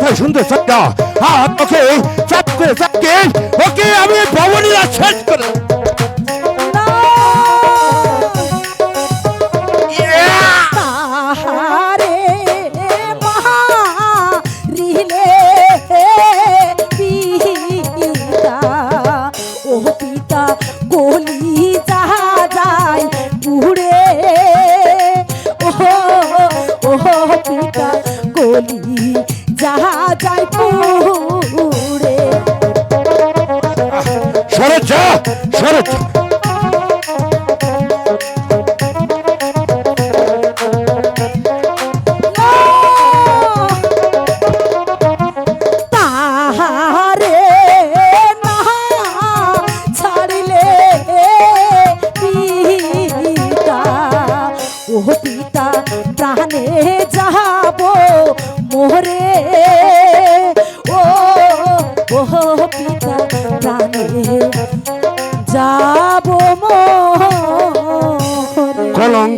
কথা শুনতে চাই না। ওকে চাপ করে চাপকে ওকে আমি ভবনীরা শেষ করে প্রাণে যাব মোরে ও পিতা প্রাণে যাব মোরে।